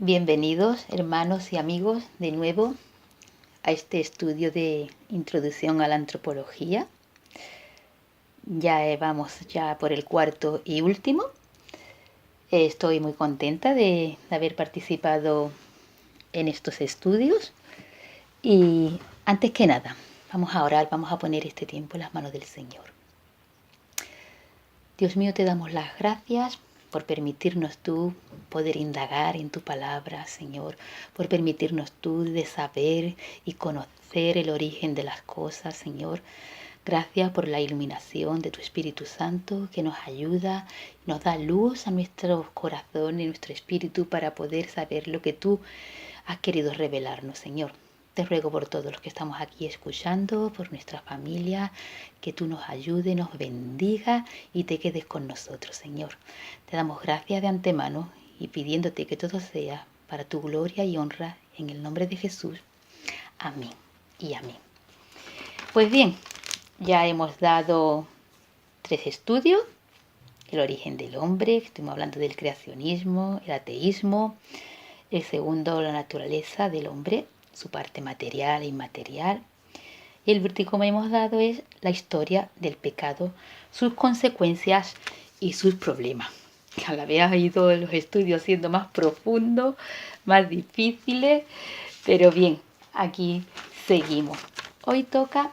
Bienvenidos, hermanos y amigos, de nuevo a este estudio de Introducción a la Antropología. Vamos por el cuarto y último. Estoy muy contenta de haber participado en estos estudios. Y antes que nada, vamos a orar, vamos a poner este tiempo en las manos del Señor. Dios mío, te damos las gracias por permitirnos tú poder indagar en tu palabra, Señor, por permitirnos tú de saber y conocer el origen de las cosas, Señor. Gracias por la iluminación de tu Espíritu Santo que nos ayuda, nos da luz a nuestro corazón y nuestro espíritu para poder saber lo que tú has querido revelarnos, Señor. Te ruego por todos los que estamos aquí escuchando, por nuestra familia, que tú nos ayudes, nos bendiga y te quedes con nosotros, Señor. Te damos gracias de antemano y pidiéndote que todo sea para tu gloria y honra en el nombre de Jesús. Amén y amén. Pues bien, ya hemos dado 3 estudios: el origen del hombre, estuvimos hablando del creacionismo, el ateísmo; el segundo, la naturaleza del hombre, su parte material e inmaterial; y el último que hemos dado es la historia del pecado, sus consecuencias y sus problemas. A la vez ha ido los estudios siendo más profundos, más difíciles, pero bien, aquí seguimos. Hoy toca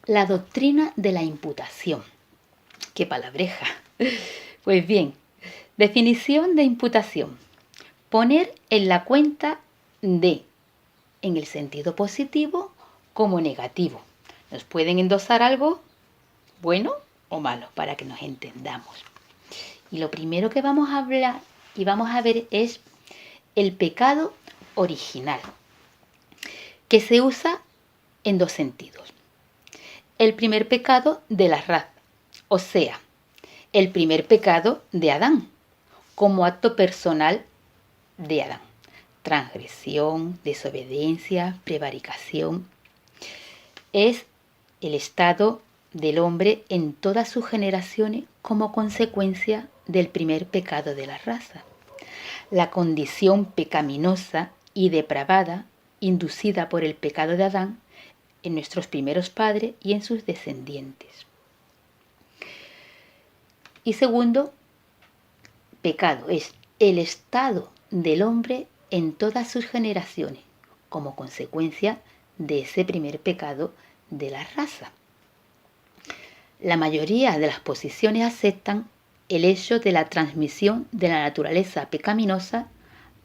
la doctrina de la imputación. ¡Qué palabreja! Pues bien, definición de imputación: poner en la cuenta de, en el sentido positivo como negativo. Nos pueden endosar algo bueno o malo para que nos entendamos. Y lo primero que vamos a hablar y vamos a ver es el pecado original, que se usa en 2 sentidos. El primer pecado de la raza, o sea, el primer pecado de Adán, como acto personal de Adán. Transgresión, desobediencia, prevaricación. Es el estado del hombre en todas sus generaciones como consecuencia del primer pecado de la raza. La condición pecaminosa y depravada inducida por el pecado de Adán en nuestros primeros padres y en sus descendientes. Y segundo pecado es el estado del hombre en todas sus generaciones como consecuencia de ese primer pecado de la raza. La mayoría de las posiciones aceptan el hecho de la transmisión de la naturaleza pecaminosa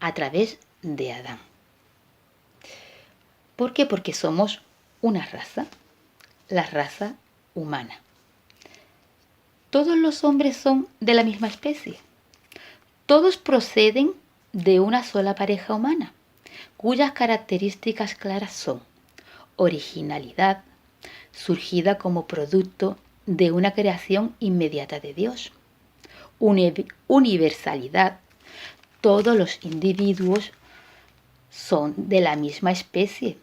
a través de Adán. ¿Por qué? Porque somos una raza, la raza humana. Todos los hombres son de la misma especie. Todos proceden de una sola pareja humana, cuyas características claras son originalidad, surgida como producto de una creación inmediata de Dios; universalidad, todos los individuos son de la misma especie,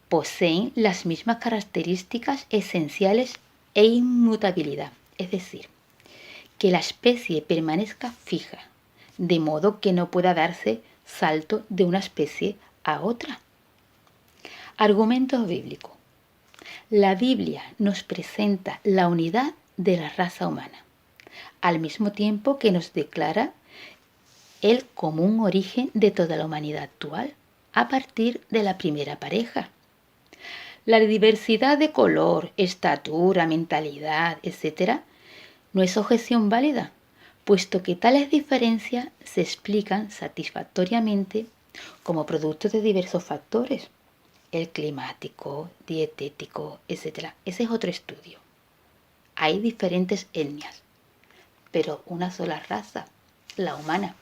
poseen las mismas características esenciales e inmutabilidad, es decir, que la especie permanezca fija, de modo que no pueda darse salto de una especie a otra. Argumento bíblico. La Biblia nos presenta la unidad de la raza humana, al mismo tiempo que nos declara el común origen de toda la humanidad actual, a partir de la primera pareja. La diversidad de color, estatura, mentalidad, etc., no es objeción válida, puesto que tales diferencias se explican satisfactoriamente como producto de diversos factores: el climático, dietético, etc. Ese es otro estudio. Hay diferentes etnias, pero una sola raza, la humana.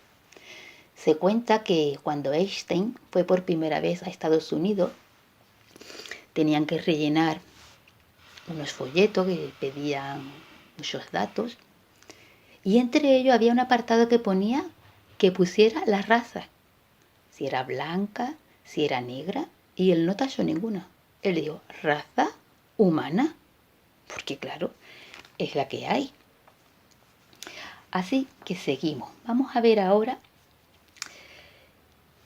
Se cuenta que cuando Einstein fue por primera vez a Estados Unidos, tenían que rellenar unos folletos que pedían muchos datos, y entre ellos había un apartado que ponía que pusiera la raza, si era blanca, si era negra, y él no tachó ninguna. Él dijo raza humana, porque claro, es la que hay. Así que seguimos. Vamos a ver ahora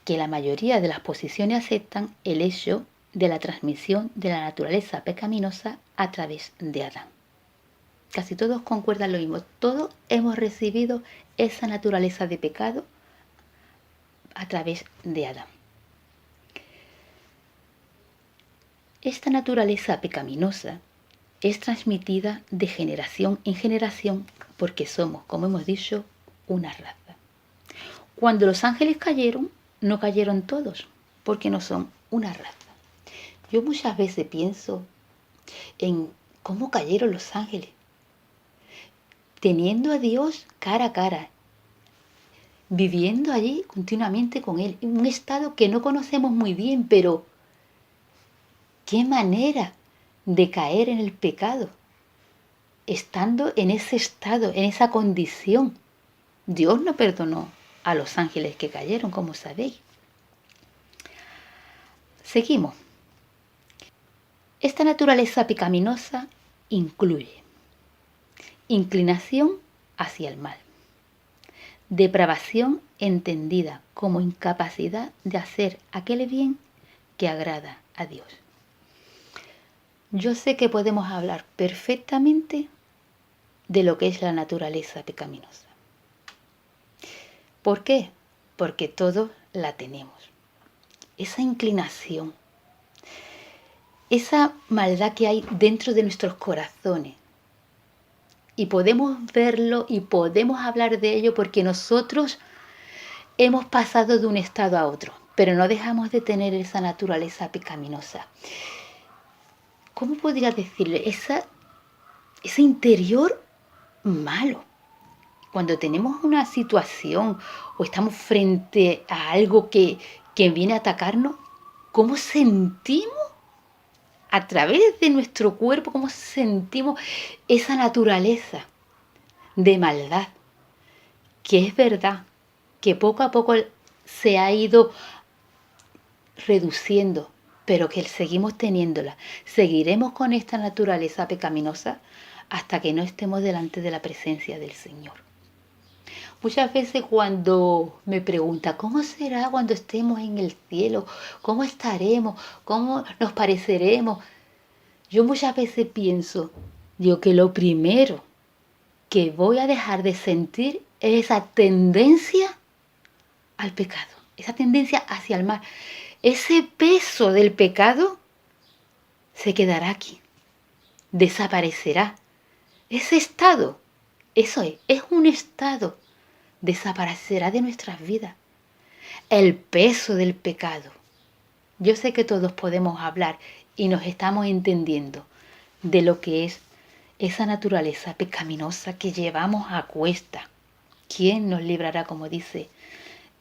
que la mayoría de las posiciones aceptan el hecho de la transmisión de la naturaleza pecaminosa a través de Adán. Casi todos concuerdan lo mismo. Todos hemos recibido esa naturaleza de pecado a través de Adán. Esta naturaleza pecaminosa es transmitida de generación en generación porque somos, como hemos dicho, una raza. Cuando los ángeles cayeron, no cayeron todos, porque no son una raza. Yo muchas veces pienso en cómo cayeron los ángeles, teniendo a Dios cara a cara, viviendo allí continuamente con Él, en un estado que no conocemos muy bien, pero qué manera de caer en el pecado, estando en ese estado, en esa condición. Dios no perdonó a los ángeles que cayeron, como sabéis. Seguimos. Esta naturaleza pecaminosa incluye inclinación hacia el mal, depravación entendida como incapacidad de hacer aquel bien que agrada a Dios. Yo sé que podemos hablar perfectamente de lo que es la naturaleza pecaminosa. ¿Por qué? Porque todos la tenemos. Esa inclinación, esa maldad que hay dentro de nuestros corazones. Y podemos verlo y podemos hablar de ello porque nosotros hemos pasado de un estado a otro, pero no dejamos de tener esa naturaleza pecaminosa. ¿Cómo podría decirle? Ese interior malo. Cuando tenemos una situación o estamos frente a algo que viene a atacarnos, ¿cómo sentimos a través de nuestro cuerpo, cómo sentimos esa naturaleza de maldad? Que es verdad que poco a poco se ha ido reduciendo, pero que seguimos teniéndola. Seguiremos con esta naturaleza pecaminosa hasta que no estemos delante de la presencia del Señor. Muchas veces cuando me preguntan, ¿cómo será cuando estemos en el cielo? ¿Cómo estaremos? ¿Cómo nos pareceremos? Yo muchas veces pienso, digo, que lo primero que voy a dejar de sentir es esa tendencia al pecado, esa tendencia hacia el mal. Ese peso del pecado se quedará aquí, desaparecerá. Ese estado, eso es un estado, desaparecerá de nuestras vidas. El peso del pecado. Yo sé que todos podemos hablar y nos estamos entendiendo de lo que es esa naturaleza pecaminosa que llevamos a cuesta. ¿Quién nos librará, como dice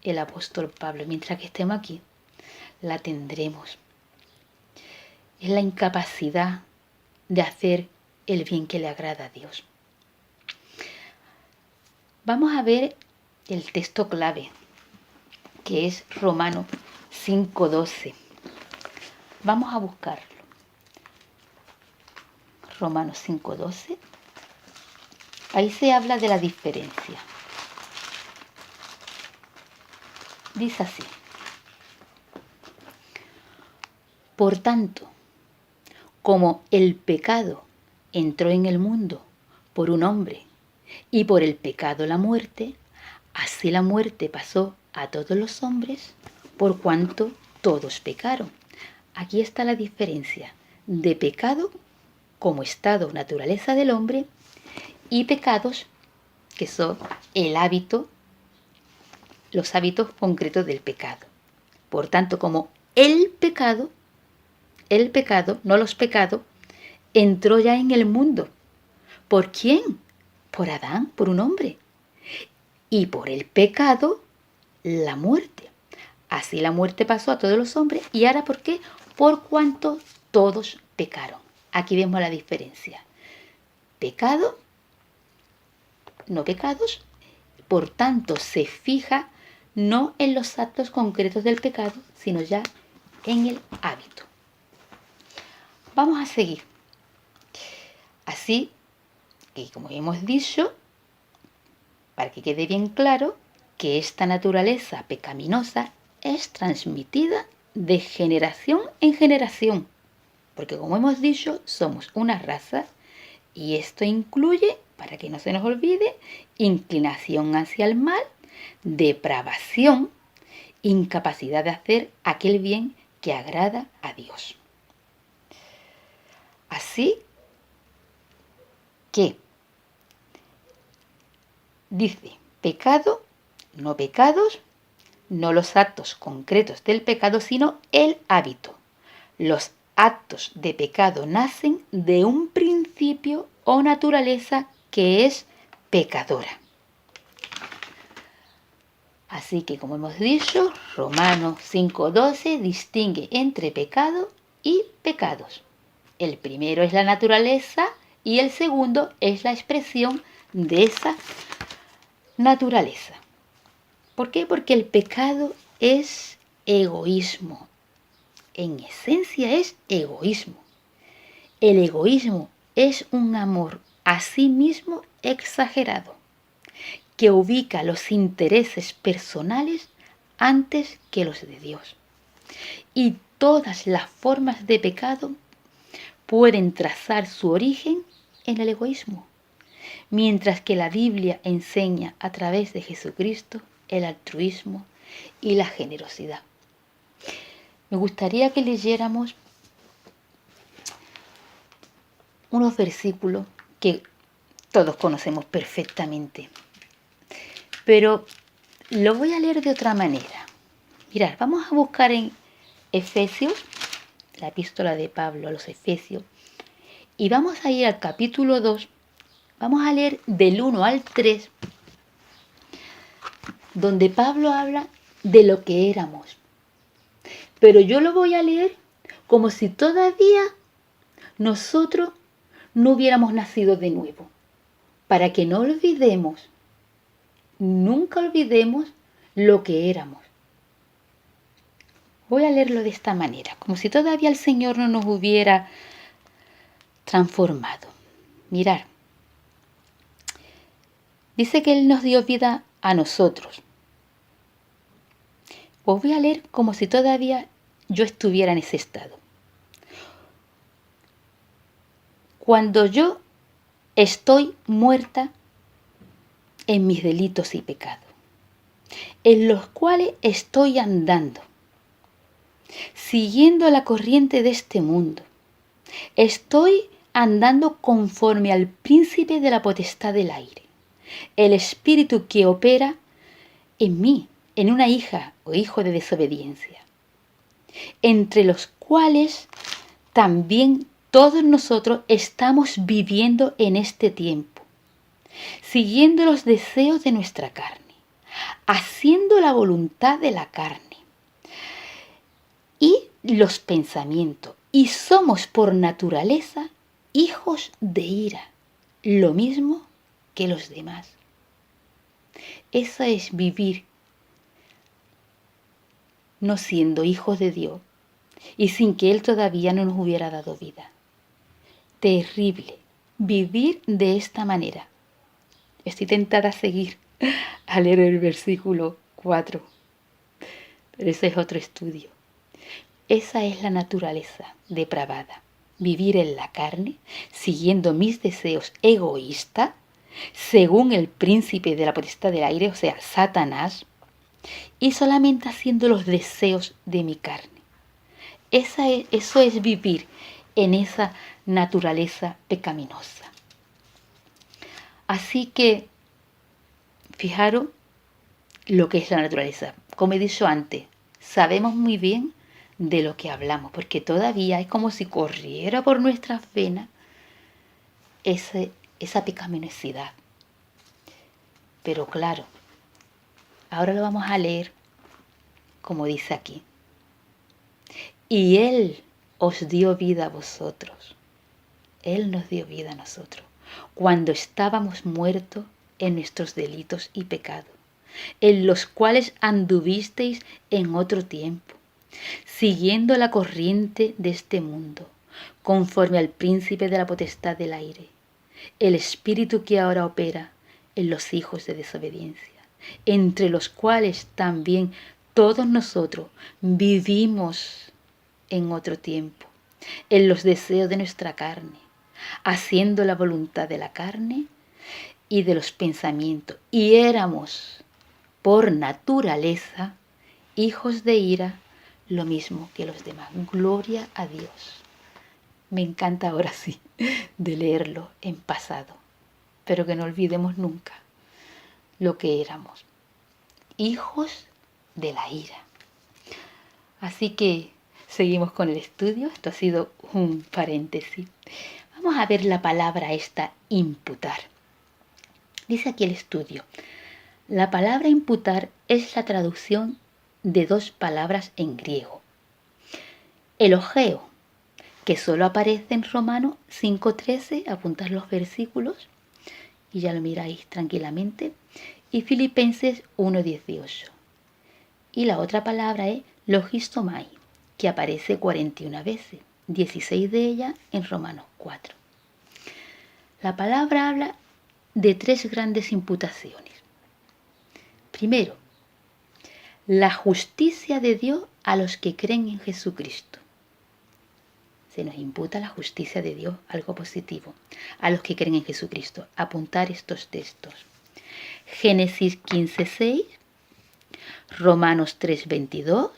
el apóstol Pablo? Mientras que estemos aquí, la tendremos. Es la incapacidad de hacer el bien que le agrada a Dios. Vamos a ver el texto clave, que es Romanos 5:12. Vamos a buscarlo. Romanos 5:12. Ahí se habla de la diferencia. Dice así: por tanto, como el pecado entró en el mundo por un hombre y por el pecado la muerte, así la muerte pasó a todos los hombres por cuanto todos pecaron. Aquí está la diferencia de pecado como estado, naturaleza del hombre, y pecados que son el hábito, los hábitos concretos del pecado. Por tanto, como el pecado, no los pecados, entró ya en el mundo. ¿Por quién? Por Adán, por un hombre. Y por el pecado, la muerte. Así la muerte pasó a todos los hombres. ¿Y ahora por qué? Por cuanto todos pecaron. Aquí vemos la diferencia. Pecado, no pecados. Por tanto, se fija no en los actos concretos del pecado, sino ya en el hábito. Vamos a seguir. Así que, como hemos dicho, para que quede bien claro, que esta naturaleza pecaminosa es transmitida de generación en generación, porque como hemos dicho, somos una raza y esto incluye, para que no se nos olvide, inclinación hacia el mal, depravación, incapacidad de hacer aquel bien que agrada a Dios. Así que dice pecado, no pecados, no los actos concretos del pecado, sino el hábito. Los actos de pecado nacen de un principio o naturaleza que es pecadora. Así que, como hemos dicho, Romanos 5:12 distingue entre pecado y pecados. El primero es la naturaleza y el segundo es la expresión de esa naturaleza. ¿Por qué? Porque el pecado es egoísmo. En esencia es egoísmo. El egoísmo es un amor a sí mismo exagerado, que ubica los intereses personales antes que los de Dios. Y todas las formas de pecado pueden trazar su origen en el egoísmo, mientras que la Biblia enseña a través de Jesucristo el altruismo y la generosidad. Me gustaría que leyéramos unos versículos que todos conocemos perfectamente, pero lo voy a leer de otra manera. Mirad, vamos a buscar en Efesios, la epístola de Pablo a los Efesios, y vamos a ir al capítulo 2, vamos a leer del 1 al 3, donde Pablo habla de lo que éramos. Pero yo lo voy a leer como si todavía nosotros no hubiéramos nacido de nuevo, para que no olvidemos, nunca olvidemos lo que éramos. Voy a leerlo de esta manera, como si todavía el Señor no nos hubiera transformado. Mirad, dice que Él nos dio vida a nosotros. Os voy a leer como si todavía yo estuviera en ese estado. Cuando yo estoy muerta en mis delitos y pecados, en los cuales estoy andando, siguiendo la corriente de este mundo. Estoy andando conforme al príncipe de la potestad del aire, el espíritu que opera en mí, en una hija o hijo de desobediencia, entre los cuales también todos nosotros estamos viviendo en este tiempo, siguiendo los deseos de nuestra carne, haciendo la voluntad de la carne y los pensamientos, y somos por naturaleza hijos de ira, lo mismo que los demás. Eso es vivir no siendo hijos de Dios y sin que Él todavía no nos hubiera dado vida. Terrible vivir de esta manera. Estoy tentada a seguir a leer el versículo 4, pero ese es otro estudio. Esa es la naturaleza depravada. Vivir en la carne, siguiendo mis deseos egoístas, según el príncipe de la potestad del aire, o sea, Satanás, y solamente haciendo los deseos de mi carne. Eso es vivir en esa naturaleza pecaminosa. Así que, fijaros lo que es la naturaleza. Como he dicho antes, sabemos muy bien de lo que hablamos, porque todavía es como si corriera por nuestras venas esa pecaminosidad. Pero claro, ahora lo vamos a leer como dice aquí. Y Él os dio vida a vosotros. Él nos dio vida a nosotros, cuando estábamos muertos en nuestros delitos y pecados, en los cuales anduvisteis en otro tiempo, siguiendo la corriente de este mundo, conforme al príncipe de la potestad del aire, el espíritu que ahora opera en los hijos de desobediencia, entre los cuales también Todos nosotros vivimos en otro tiempo, en los deseos de nuestra carne, haciendo la voluntad de la carne y de los pensamientos. Y éramos, por naturaleza, hijos de ira, lo mismo que los demás. Gloria a Dios. Me encanta ahora sí de leerlo en pasado, pero que no olvidemos nunca lo que éramos. Hijos de la ira. Así que seguimos con el estudio. Esto ha sido un paréntesis. Vamos a ver la palabra esta, imputar. Dice aquí el estudio. La palabra imputar es la traducción de dos palabras en griego. Elogeo, que solo aparece en Romanos 5:13, apuntad los versículos y ya lo miráis tranquilamente, y Filipenses 1:18. Y la otra palabra es logistomai, que aparece 41 veces, 16 de ellas en Romanos 4. La palabra habla de tres grandes imputaciones. Primero, la justicia de Dios a los que creen en Jesucristo. Se nos imputa la justicia de Dios, algo positivo, a los que creen en Jesucristo. Apuntar estos textos. Génesis 15:6, Romanos 3:22,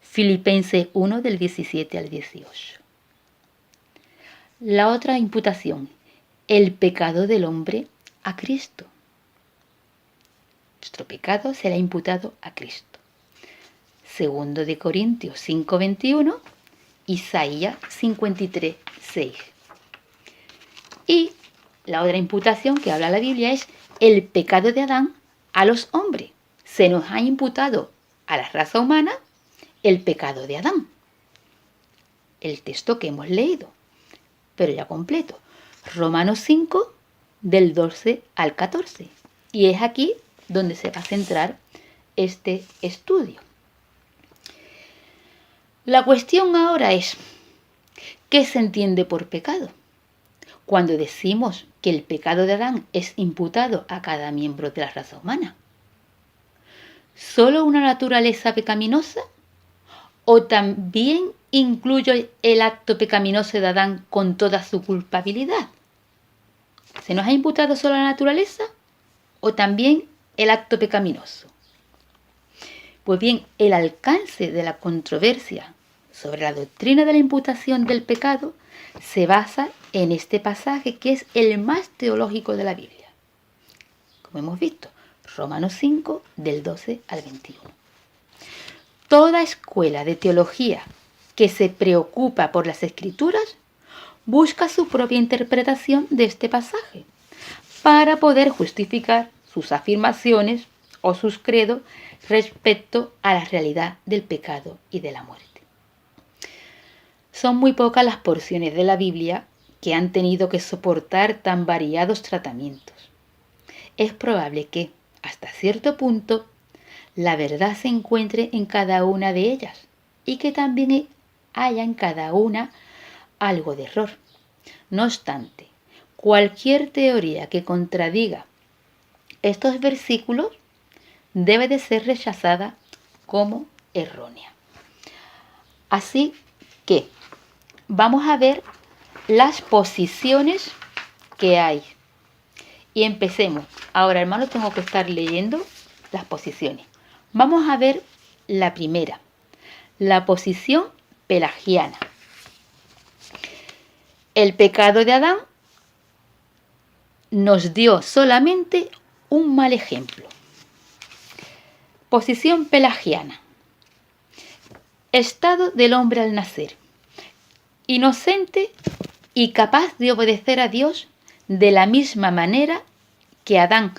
Filipenses 1 del 17 al 18. La otra imputación, el pecado del hombre a Cristo. Nuestro pecado será imputado a Cristo. Segundo de Corintios 5:21, Isaías 53:6. Y la otra imputación que habla la Biblia es el pecado de Adán a los hombres. Se nos ha imputado a la raza humana el pecado de Adán. El texto que hemos leído, pero ya completo. Romanos 5, del 12 al 14. Y es aquí donde se va a centrar este estudio. La cuestión ahora es, ¿qué se entiende por pecado? Cuando decimos que el pecado de Adán es imputado a cada miembro de la raza humana. ¿Solo una naturaleza pecaminosa? ¿O también incluye el acto pecaminoso de Adán con toda su culpabilidad? ¿Se nos ha imputado solo la naturaleza o también el acto pecaminoso? Pues bien, el alcance de la controversia sobre la doctrina de la imputación del pecado se basa en este pasaje que es el más teológico de la Biblia. Como hemos visto, Romanos 5, del 12 al 21. Toda escuela de teología que se preocupa por las Escrituras busca su propia interpretación de este pasaje para poder justificar sus afirmaciones o sus credos respecto a la realidad del pecado y de la muerte. Son muy pocas las porciones de la Biblia que han tenido que soportar tan variados tratamientos. Es probable que, hasta cierto punto, la verdad se encuentre en cada una de ellas y que también haya en cada una algo de error. No obstante, cualquier teoría que contradiga estos versículos debe de ser rechazada como errónea. Así que vamos a ver las posiciones que hay. Y empecemos. Ahora, hermano, tengo que estar leyendo las posiciones. Vamos a ver la primera, la posición pelagiana. El pecado de Adán nos dio solamente un mal ejemplo. Posición pelagiana. Estado del hombre al nacer. Inocente y capaz de obedecer a Dios de la misma manera que Adán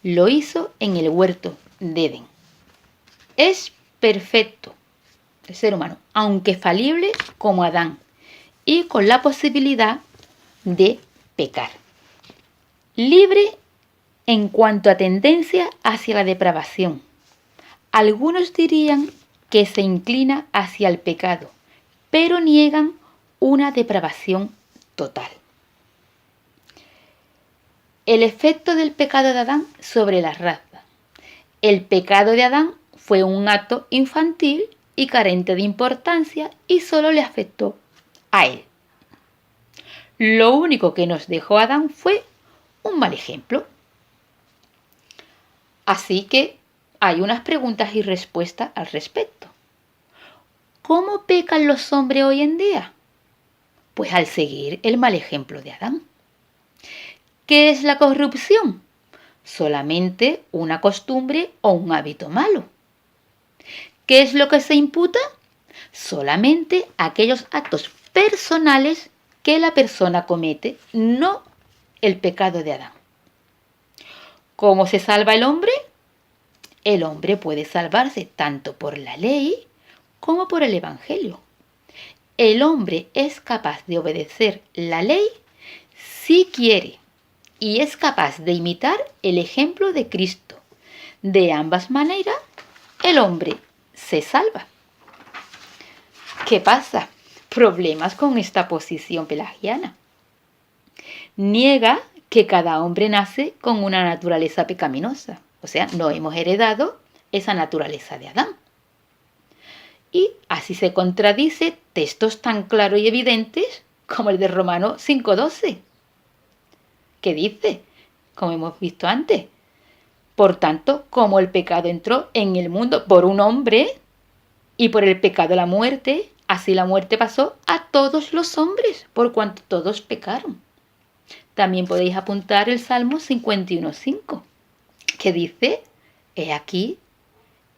lo hizo en el huerto de Edén. Es perfecto el ser humano, aunque falible como Adán, y con la posibilidad de pecar. Libre en cuanto a tendencia hacia la depravación. Algunos dirían que se inclina hacia el pecado, pero niegan una depravación total. El efecto del pecado de Adán sobre la raza. El pecado de Adán fue un acto infantil y carente de importancia y solo le afectó a él. Lo único que nos dejó Adán fue un mal ejemplo. Así que hay unas preguntas y respuestas al respecto. ¿Cómo pecan los hombres hoy en día? Pues al seguir el mal ejemplo de Adán. ¿Qué es la corrupción? Solamente una costumbre o un hábito malo. ¿Qué es lo que se imputa? Solamente aquellos actos personales que la persona comete, no el pecado de Adán. ¿Cómo se salva el hombre? El hombre puede salvarse tanto por la ley como por el Evangelio. El hombre es capaz de obedecer la ley si quiere y es capaz de imitar el ejemplo de Cristo. De ambas maneras, el hombre se salva. ¿Qué pasa? Problemas con esta posición pelagiana. Niega que cada hombre nace con una naturaleza pecaminosa. O sea, no hemos heredado esa naturaleza de Adán. Y así se contradice textos tan claros y evidentes como el de Romanos 5:12, que dice, como hemos visto antes, por tanto, como el pecado entró en el mundo por un hombre y por el pecado la muerte, así la muerte pasó a todos los hombres, por cuanto todos pecaron. También podéis apuntar el Salmo 51:5, que dice, he aquí,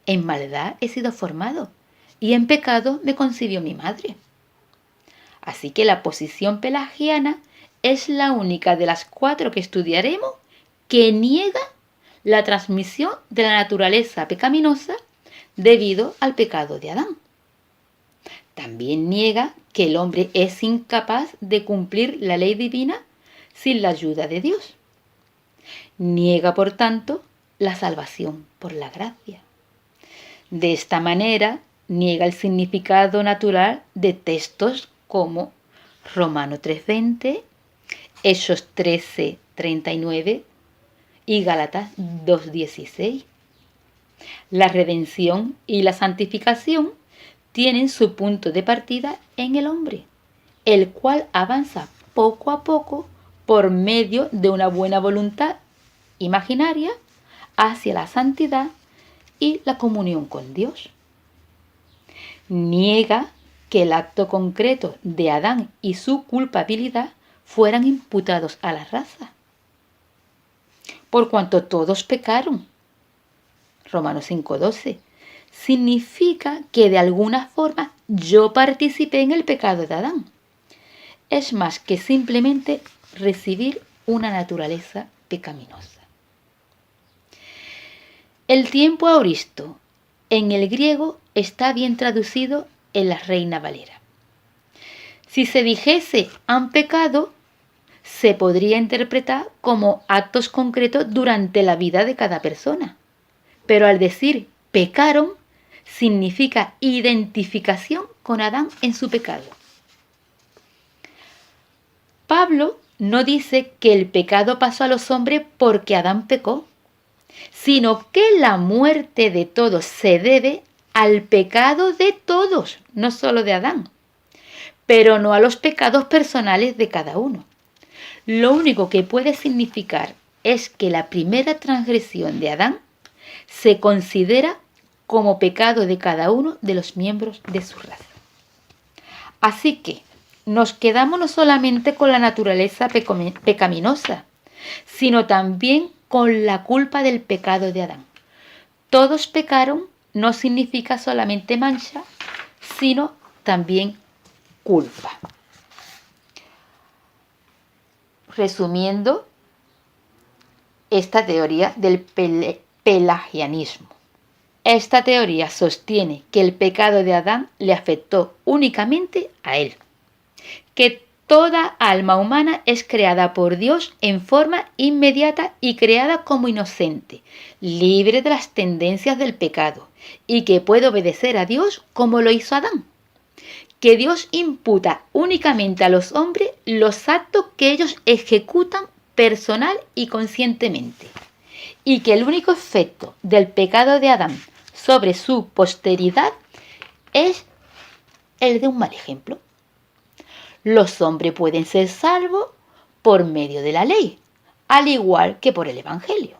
en maldad he sido formado, y en pecado me concibió mi madre. Así que la posición pelagiana es la única de las 4 que estudiaremos que niega la transmisión de la naturaleza pecaminosa debido al pecado de Adán. También niega que el hombre es incapaz de cumplir la ley divina sin la ayuda de Dios. Niega, por tanto, la salvación por la gracia. De esta manera, niega el significado natural de textos como Romanos 3:20, Hechos 13:39 y Gálatas 2:16. La redención y la santificación tienen su punto de partida en el hombre, el cual avanza poco a poco por medio de una buena voluntad imaginaria hacia la santidad y la comunión con Dios. Niega que el acto concreto de Adán y su culpabilidad fueran imputados a la raza, por cuanto todos pecaron. Romanos 5:12 significa que de alguna forma yo participé en el pecado de Adán. Es más que simplemente recibir una naturaleza pecaminosa. El tiempo aoristo en el griego está bien traducido en la Reina Valera. Si se dijese han pecado, se podría interpretar como actos concretos durante la vida de cada persona. Pero al decir pecaron, significa identificación con Adán en su pecado. Pablo no dice que el pecado pasó a los hombres porque Adán pecó, sino que la muerte de todos se debe al pecado de todos, no solo de Adán, pero no a los pecados personales de cada uno. Lo único que puede significar es que la primera transgresión de Adán se considera como pecado de cada uno de los miembros de su raza. Así que nos quedamos no solamente con la naturaleza pecaminosa, sino también con la culpa del pecado de Adán. Todos pecaron no significa solamente mancha, sino también culpa. Resumiendo esta teoría del pelagianismo. Esta teoría sostiene que el pecado de Adán le afectó únicamente a él, que toda alma humana es creada por Dios en forma inmediata y creada como inocente, libre de las tendencias del pecado, y que puede obedecer a Dios como lo hizo Adán. Que Dios imputa únicamente a los hombres los actos que ellos ejecutan personal y conscientemente, y que el único efecto del pecado de Adán sobre su posteridad es el de un mal ejemplo. Los hombres pueden ser salvos por medio de la ley, al igual que por el Evangelio.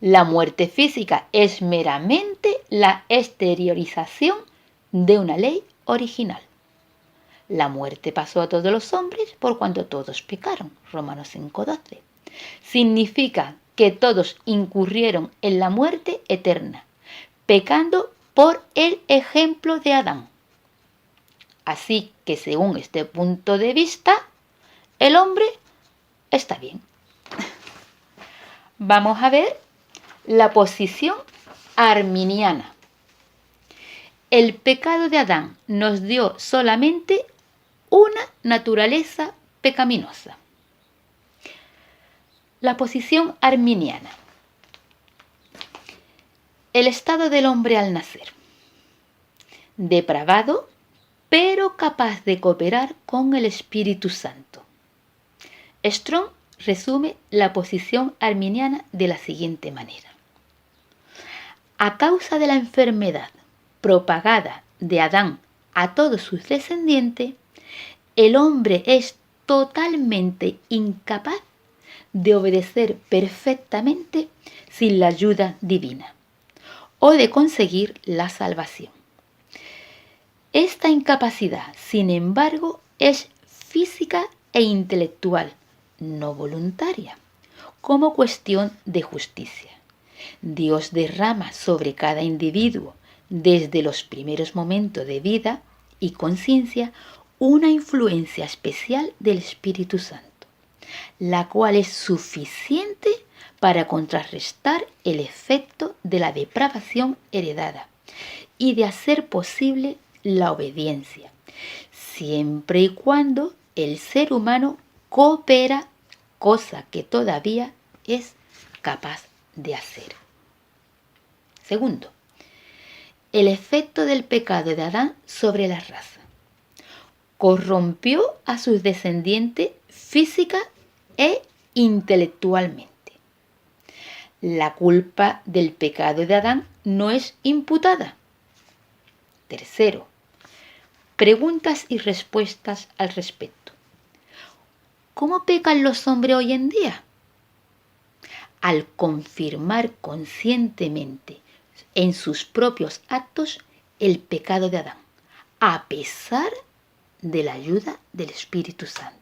La muerte física es meramente la exteriorización de una ley original. La muerte pasó a todos los hombres por cuanto todos pecaron. Romanos 5:12. Significa que todos incurrieron en la muerte eterna, pecando por el ejemplo de Adán. Así que según este punto de vista, el hombre está bien. Vamos a ver la posición arminiana. El pecado de Adán nos dio solamente una naturaleza pecaminosa. La posición arminiana. El estado del hombre al nacer. Depravado, pero capaz de cooperar con el Espíritu Santo. Strong resume la posición arminiana de la siguiente manera. A causa de la enfermedad propagada de Adán a todos sus descendientes, el hombre es totalmente incapaz de obedecer perfectamente sin la ayuda divina o de conseguir la salvación. Esta incapacidad, sin embargo, es física e intelectual, no voluntaria, como cuestión de justicia. Dios derrama sobre cada individuo, desde los primeros momentos de vida y conciencia, una influencia especial del Espíritu Santo, la cual es suficiente para contrarrestar el efecto de la depravación heredada y de hacer posible la obediencia, siempre y cuando el ser humano coopera, cosa que todavía es capaz de hacer. Segundo, el efecto del pecado de Adán sobre la raza. Corrompió a sus descendientes física e intelectualmente. La culpa del pecado de Adán no es imputada. Tercero, preguntas y respuestas al respecto. ¿Cómo pecan los hombres hoy en día? Al confirmar conscientemente en sus propios actos el pecado de Adán, a pesar de la ayuda del Espíritu Santo.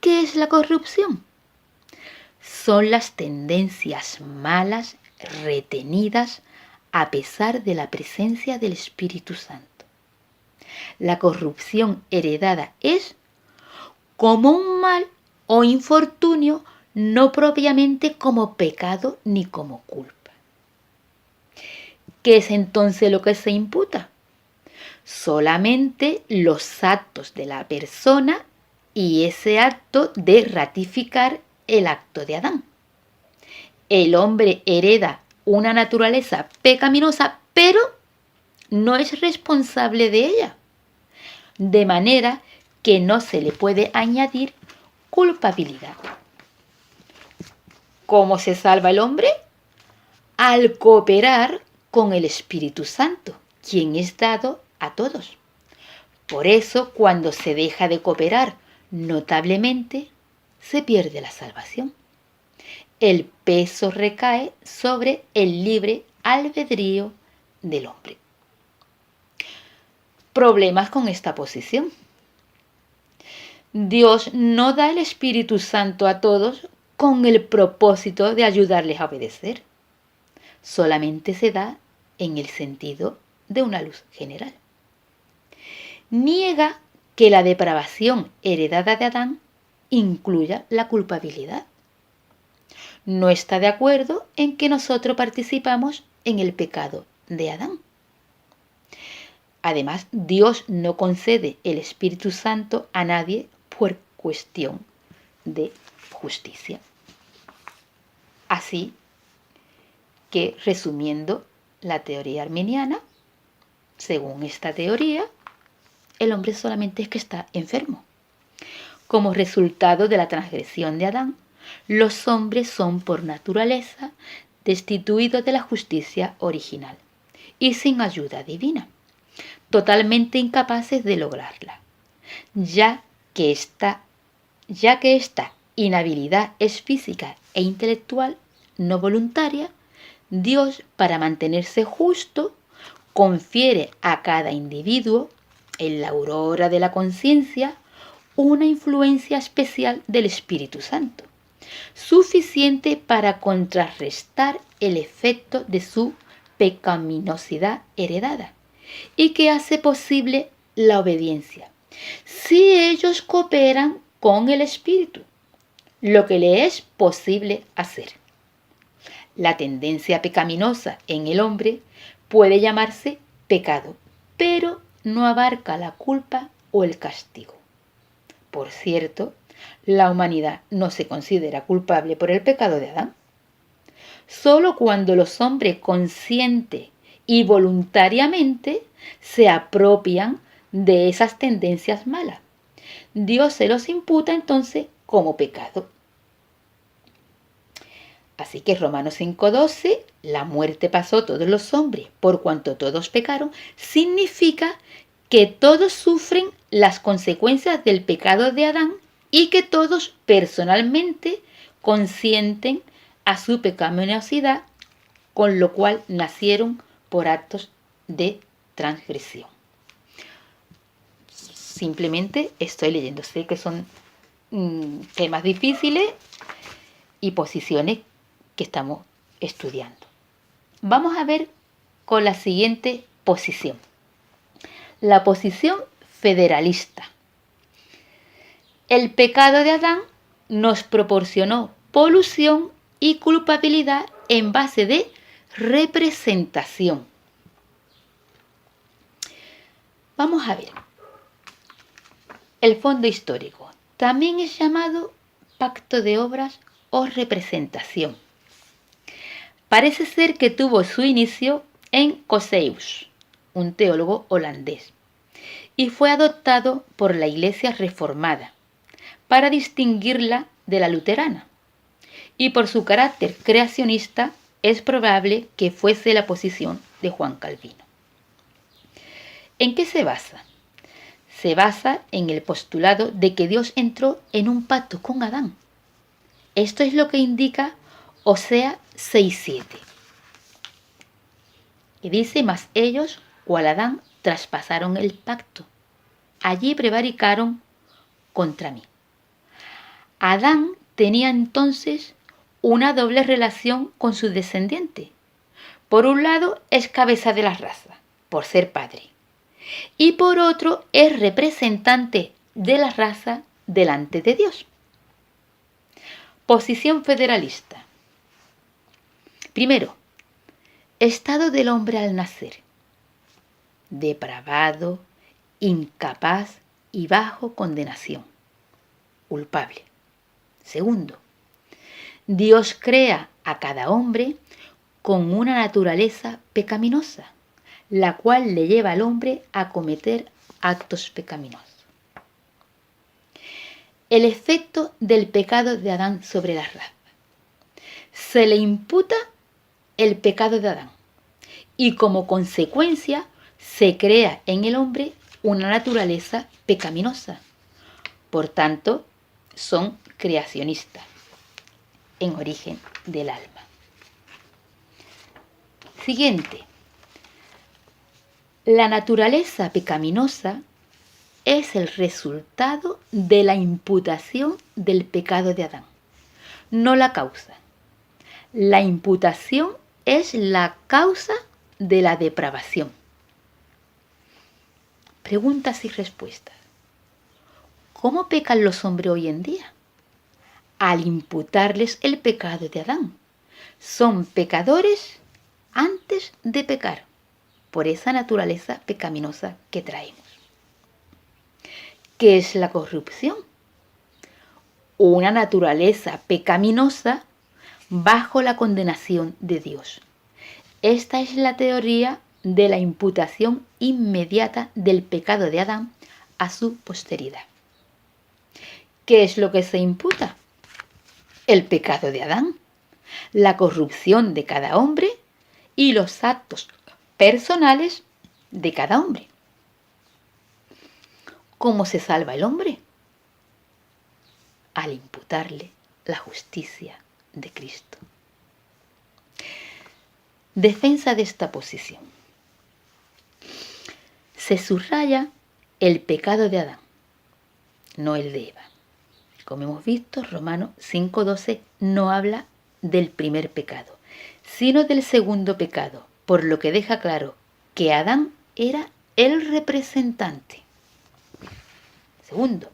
¿Qué es la corrupción? Son las tendencias malas retenidas a pesar de la presencia del Espíritu Santo. La corrupción heredada es como un mal o infortunio, no propiamente como pecado ni como culpa. ¿Qué es entonces lo que se imputa? Solamente los actos de la persona y ese acto de ratificar el acto de Adán. El hombre hereda una naturaleza pecaminosa, pero no es responsable de ella, de manera que no se le puede añadir culpabilidad. ¿Cómo se salva el hombre? Al cooperar con el Espíritu Santo, quien es dado a todos. Por eso, cuando se deja de cooperar notablemente, se pierde la salvación. El peso recae sobre el libre albedrío del hombre. Problemas con esta posición. Dios no da el Espíritu Santo a todos con el propósito de ayudarles a obedecer. Solamente se da en el sentido de una luz general. Niega que la depravación heredada de Adán incluya la culpabilidad. No está de acuerdo en que nosotros participamos en el pecado de Adán. Además, Dios no concede el Espíritu Santo a nadie por cuestión de justicia. Así que, resumiendo la teoría arminiana, según esta teoría, el hombre solamente es que está enfermo. Como resultado de la transgresión de Adán, los hombres son por naturaleza destituidos de la justicia original y sin ayuda divina, totalmente incapaces de lograrla, ya que esta inhabilidad es física e intelectual, no voluntaria. Dios, para mantenerse justo, confiere a cada individuo, en la aurora de la conciencia, una influencia especial del Espíritu Santo, suficiente para contrarrestar el efecto de su pecaminosidad heredada y que hace posible la obediencia, si ellos cooperan con el Espíritu, lo que le es posible hacer. La tendencia pecaminosa en el hombre puede llamarse pecado, pero no abarca la culpa o el castigo. Por cierto, la humanidad no se considera culpable por el pecado de Adán. Solo cuando los hombres consciente y voluntariamente se apropian de esas tendencias malas, Dios se los imputa entonces como pecado. Así que Romanos 5:12, la muerte pasó a todos los hombres, por cuanto todos pecaron, significa que todos sufren las consecuencias del pecado de Adán y que todos personalmente consienten a su pecaminosidad, con lo cual nacieron por actos de transgresión. Simplemente estoy leyendo, sé que son temas difíciles y posiciones que estamos estudiando. Vamos a ver con la siguiente posición. La posición federalista. El pecado de Adán nos proporcionó polución y culpabilidad en base de representación. Vamos a ver. El fondo histórico también es llamado pacto de obras o representación. Parece ser que tuvo su inicio en Coseus, un teólogo holandés, y fue adoptado por la Iglesia reformada para distinguirla de la luterana. Y por su carácter creacionista es probable que fuese la posición de Juan Calvino. ¿En qué se basa? Se basa en el postulado de que Dios entró en un pacto con Adán. Esto es lo que indica Osea 6:7. Y dice: mas ellos, cual Adán, traspasaron el pacto. Allí prevaricaron contra mí. Adán tenía entonces una doble relación con su descendiente. Por un lado es cabeza de la raza, por ser padre. Y por otro es representante de la raza delante de Dios. Posición federalista. Primero, estado del hombre al nacer. Depravado, incapaz y bajo condenación. Culpable. Segundo, Dios crea a cada hombre con una naturaleza pecaminosa, la cual le lleva al hombre a cometer actos pecaminosos. El efecto del pecado de Adán sobre la raza. Se le imputa el pecado de Adán y como consecuencia se crea en el hombre una naturaleza pecaminosa. Por tanto, son creacionistas en origen del alma. Siguiente. La naturaleza pecaminosa es el resultado de la imputación del pecado de Adán, no la causa. La imputación es la causa de la depravación. Preguntas y respuestas. ¿Cómo pecan los hombres hoy en día? Al imputarles el pecado de Adán. Son pecadores antes de pecar, por esa naturaleza pecaminosa que traemos. ¿Qué es la corrupción? Una naturaleza pecaminosa bajo la condenación de Dios. Esta es la teoría de la imputación inmediata del pecado de Adán a su posteridad. ¿Qué es lo que se imputa? El pecado de Adán. la corrupción de cada hombre y los actos personales de cada hombre. ¿Cómo se salva el hombre? Al imputarle la justicia de Cristo. Defensa de esta posición. Se subraya el pecado de Adán, no el de Eva. Como hemos visto, Romanos 5:12 no habla del primer pecado, sino del segundo pecado, por lo que deja claro que Adán era el representante. Segundo,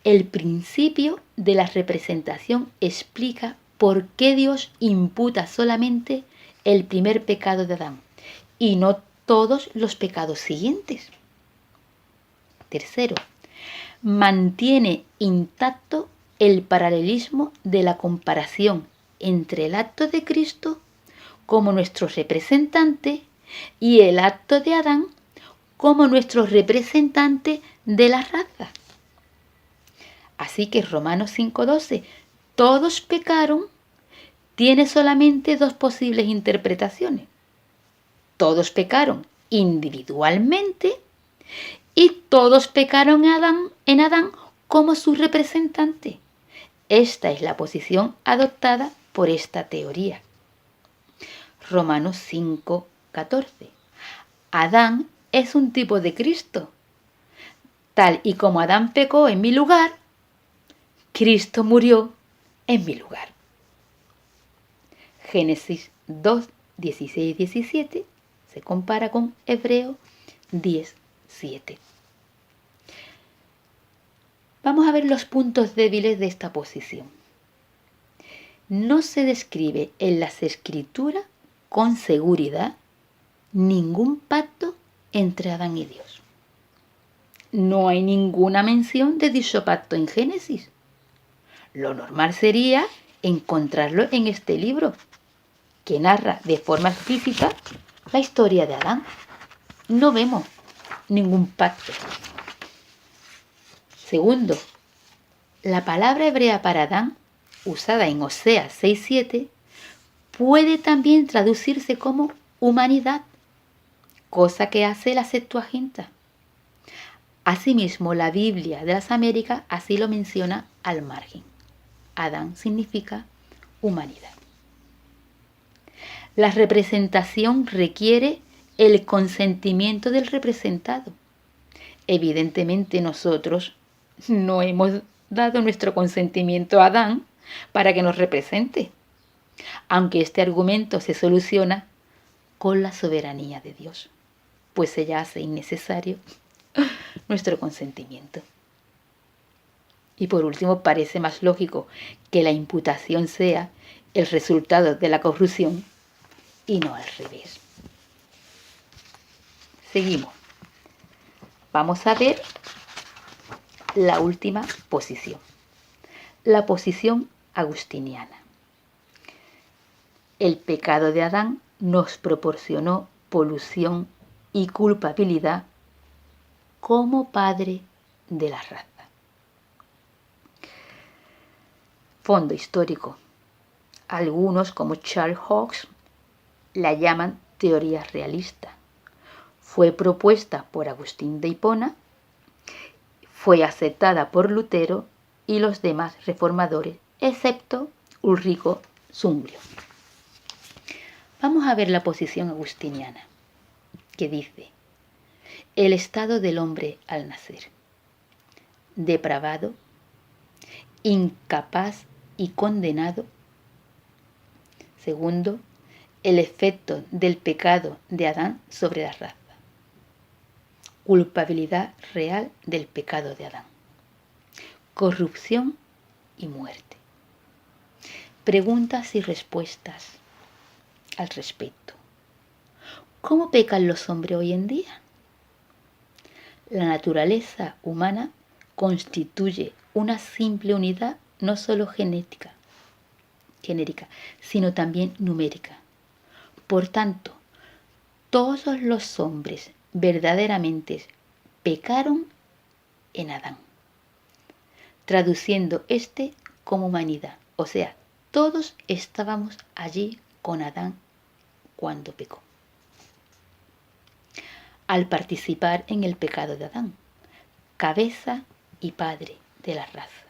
el principio de la representación explica por qué Dios imputa solamente el primer pecado de Adán y no todos los pecados siguientes. Tercero, mantiene intacto el paralelismo de la comparación entre el acto de Cristo como nuestro representante y el acto de Adán como nuestro representante de la raza. Así que Romanos 5:12, todos pecaron, tiene solamente dos posibles interpretaciones. Todos pecaron individualmente y todos pecaron en Adán como su representante. Esta es la posición adoptada por esta teoría. Romanos 5:14. Adán es un tipo de Cristo. Tal y como Adán pecó en mi lugar, Cristo murió en mi lugar. Génesis 2:16-17 se compara con Hebreos 10:7. Vamos a ver los puntos débiles de esta posición. No se describe en las Escrituras con seguridad ningún pacto entre Adán y Dios. No hay ninguna mención de dicho pacto en Génesis. Lo normal sería encontrarlo en este libro, que narra de forma explícita la historia de Adán. No vemos ningún pacto. Segundo, la palabra hebrea para Adán, usada en Oseas 6:7, puede también traducirse como humanidad, cosa que hace la Septuaginta. Asimismo, la Biblia de las Américas así lo menciona al margen. Adán significa humanidad. La representación requiere el consentimiento del representado. Evidentemente nosotros no hemos dado nuestro consentimiento a Adán para que nos represente, aunque este argumento se soluciona con la soberanía de Dios, pues ella hace innecesario nuestro consentimiento. Y por último, parece más lógico que la imputación sea el resultado de la corrupción y no al revés. Seguimos. Vamos a ver la última posición, la posición agustiniana. El pecado de Adán nos proporcionó polución y culpabilidad como padre de la raza. Fondo histórico. Algunos, como Charles Hawkes, la llaman teoría realista. Fue propuesta por Agustín de Hipona, fue aceptada por Lutero y los demás reformadores, excepto Ulrico Zwinglio. Vamos a ver la posición agustiniana, que dice: el estado del hombre al nacer, depravado, incapaz y condenado. Segundo, el efecto del pecado de Adán sobre la raza. Culpabilidad real del pecado de Adán. Corrupción y muerte. Preguntas y respuestas al respecto. ¿Cómo pecan los hombres hoy en día? La naturaleza humana constituye una simple unidad no solo genérica, sino también numérica. Por tanto, todos los hombres verdaderamente pecaron en Adán, traduciendo este como humanidad, o sea, todos estábamos allí con Adán cuando pecó. Al participar en el pecado de Adán, cabeza y padre de la raza,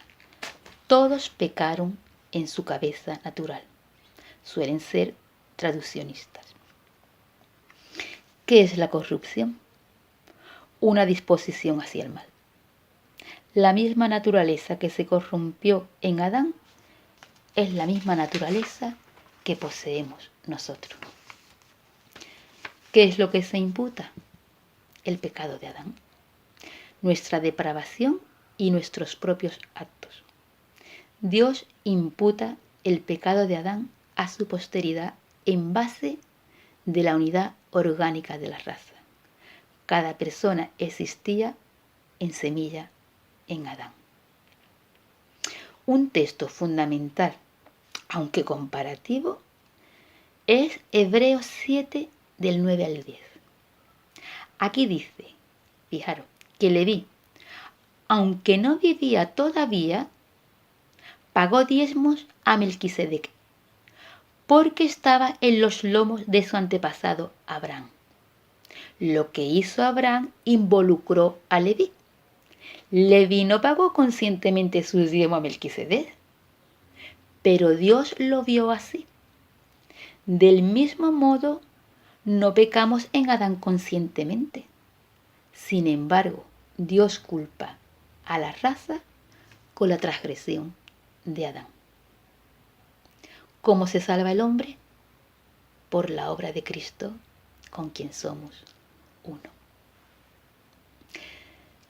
todos pecaron en su cabeza natural. Suelen ser traduccionistas. ¿Qué es la corrupción? Una disposición hacia el mal. La misma naturaleza que se corrompió en Adán es la misma naturaleza que poseemos nosotros. ¿Qué es lo que se imputa? El pecado de Adán, nuestra depravación y nuestros propios actos. Dios imputa el pecado de Adán a su posteridad en base de la unidad orgánica de la raza. Cada persona existía en semilla en Adán. Un texto fundamental, aunque comparativo, es Hebreos 7 del 9 al 10. Aquí dice, fijaros, que Leví, aunque no vivía todavía, pagó diezmos a Melquisedec, porque estaba en los lomos de su antepasado Abraham. Lo que hizo Abraham involucró a Leví. Leví no pagó conscientemente sus diezmos a Melquisedec, pero Dios lo vio así. Del mismo modo, no pecamos en Adán conscientemente. Sin embargo, Dios culpa a la raza con la transgresión de Adán. ¿Cómo se salva el hombre? Por la obra de Cristo, con quien somos uno.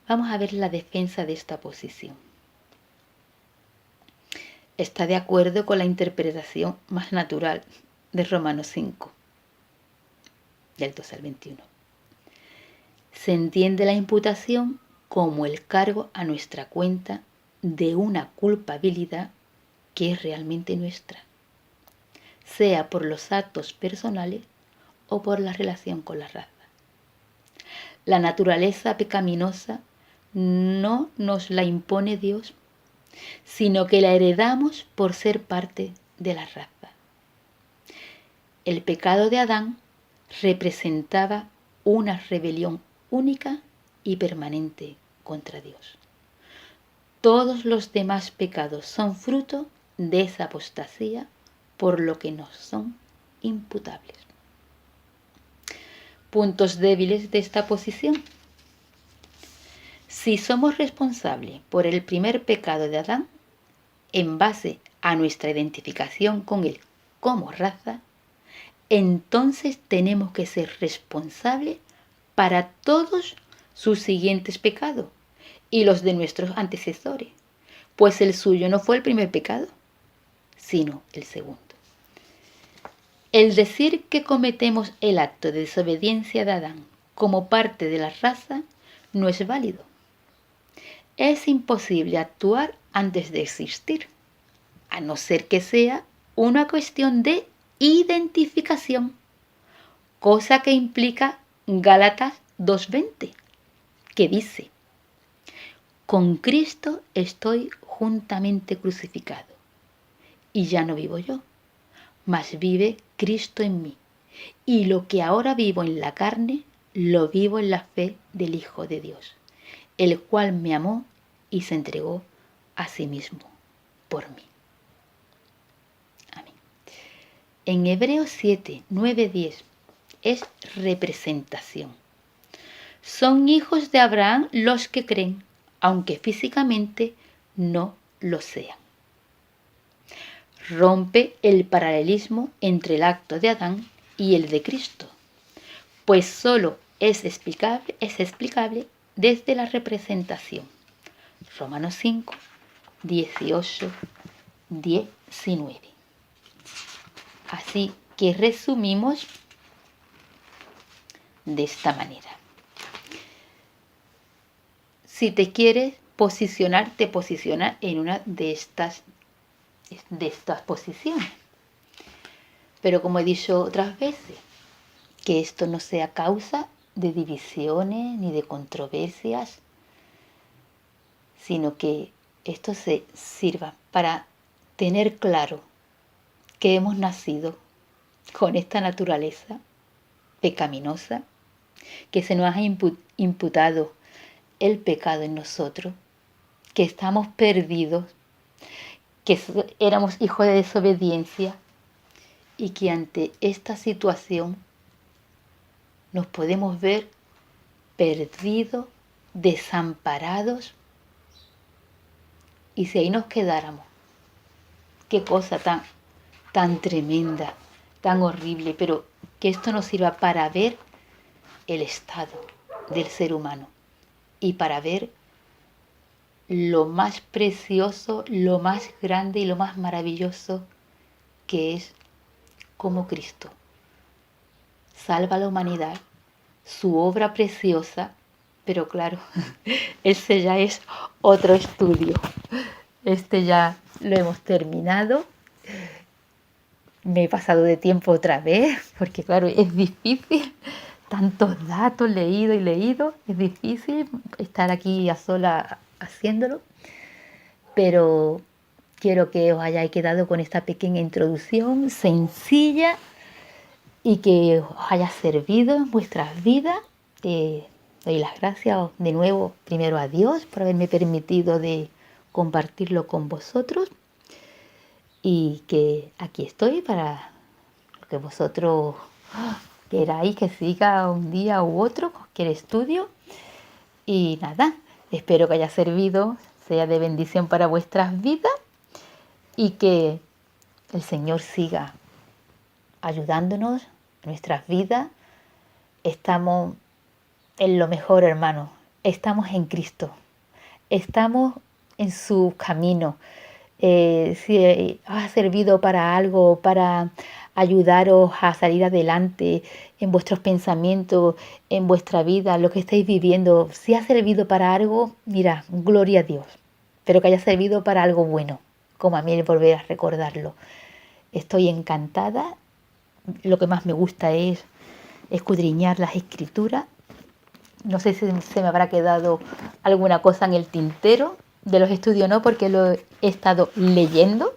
Vamos a ver la defensa de esta posición. Está de acuerdo con la interpretación más natural de Romanos 5, del 2 al 21. Se entiende la imputación como el cargo a nuestra cuenta de una culpabilidad que es realmente nuestra, sea por los actos personales o por la relación con la raza. La naturaleza pecaminosa no nos la impone Dios, sino que la heredamos por ser parte de la raza. El pecado de Adán representaba una rebelión única y permanente contra Dios. Todos los demás pecados son fruto de esa apostasía, por lo que nos son imputables. Puntos débiles de esta posición. Si somos responsables por el primer pecado de Adán, en base a nuestra identificación con él como raza, entonces tenemos que ser responsables para todos sus siguientes pecados y los de nuestros antecesores, pues el suyo no fue el primer pecado, sino el segundo. El decir que cometemos el acto de desobediencia de Adán como parte de la raza no es válido. Es imposible actuar antes de existir, a no ser que sea una cuestión de identificación, cosa que implica Gálatas 2:20, que dice: con Cristo estoy juntamente crucificado, y ya no vivo yo, mas vive Cristo en mí, y lo que ahora vivo en la carne, lo vivo en la fe del Hijo de Dios, el cual me amó y se entregó a sí mismo por mí. Amén. En Hebreos 7, 9, 10 es representación. Son hijos de Abraham los que creen, aunque físicamente no lo sean. Rompe el paralelismo entre el acto de Adán y el de Cristo, pues solo es explicable desde la representación. Romanos 5, 18, 19. Así que resumimos de esta manera. Si te quieres posicionar, te posicionas en una de estas posiciones. Pero como he dicho otras veces, que esto no sea causa de divisiones ni de controversias, sino que esto se sirva para tener claro que hemos nacido con esta naturaleza pecaminosa, que se nos ha imputado el pecado en nosotros, que estamos perdidos, que éramos hijos de desobediencia y que ante esta situación nos podemos ver perdidos, desamparados, y si ahí nos quedáramos, qué cosa tan tremenda, tan horrible, pero que esto nos sirva para ver el estado del ser humano y para ver lo más precioso, lo más grande y lo más maravilloso que es como Cristo salva a la humanidad, su obra preciosa, pero claro, ese ya es otro estudio. Este ya lo hemos terminado. Me he pasado de tiempo otra vez, porque claro, es difícil, tantos datos leído y leído, es difícil estar aquí a sola haciéndolo, pero quiero que os hayáis quedado con esta pequeña introducción sencilla y que os haya servido en vuestras vidas. Doy las gracias de nuevo primero a Dios por haberme permitido de compartirlo con vosotros y que aquí estoy para lo que vosotros queráis que siga un día u otro, cualquier estudio. Y nada, espero que haya servido, sea de bendición para vuestras vidas y que el Señor siga ayudándonos en nuestras vidas. Estamos en lo mejor, hermano. Estamos en Cristo. Estamos en su camino. Si ha servido para algo, para ayudaros a salir adelante en vuestros pensamientos, en vuestra vida, lo que estáis viviendo, si ha servido para algo, mira, gloria a Dios. Pero que haya servido para algo bueno, como a mí volver a recordarlo. Estoy encantada. Lo que más me gusta es escudriñar las escrituras. No sé si se me habrá quedado alguna cosa en el tintero de los estudios, no, porque lo he estado leyendo.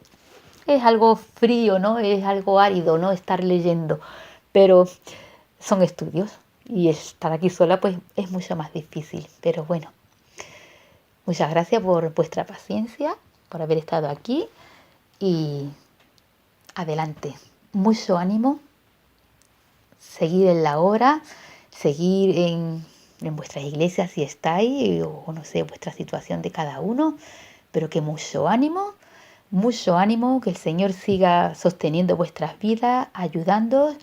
Es algo frío, ¿no? Es algo árido, ¿no? Estar leyendo. Pero son estudios y estar aquí sola pues es mucho más difícil. Pero bueno, muchas gracias por vuestra paciencia, por haber estado aquí y adelante. Mucho ánimo, seguir en la obra, seguir en vuestras iglesias si estáis, o no sé, vuestra situación de cada uno, pero que mucho ánimo, que el Señor siga sosteniendo vuestras vidas, ayudándoos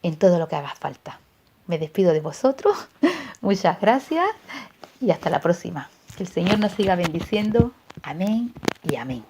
en todo lo que haga falta. Me despido de vosotros, muchas gracias y hasta la próxima. Que el Señor nos siga bendiciendo. Amén y amén.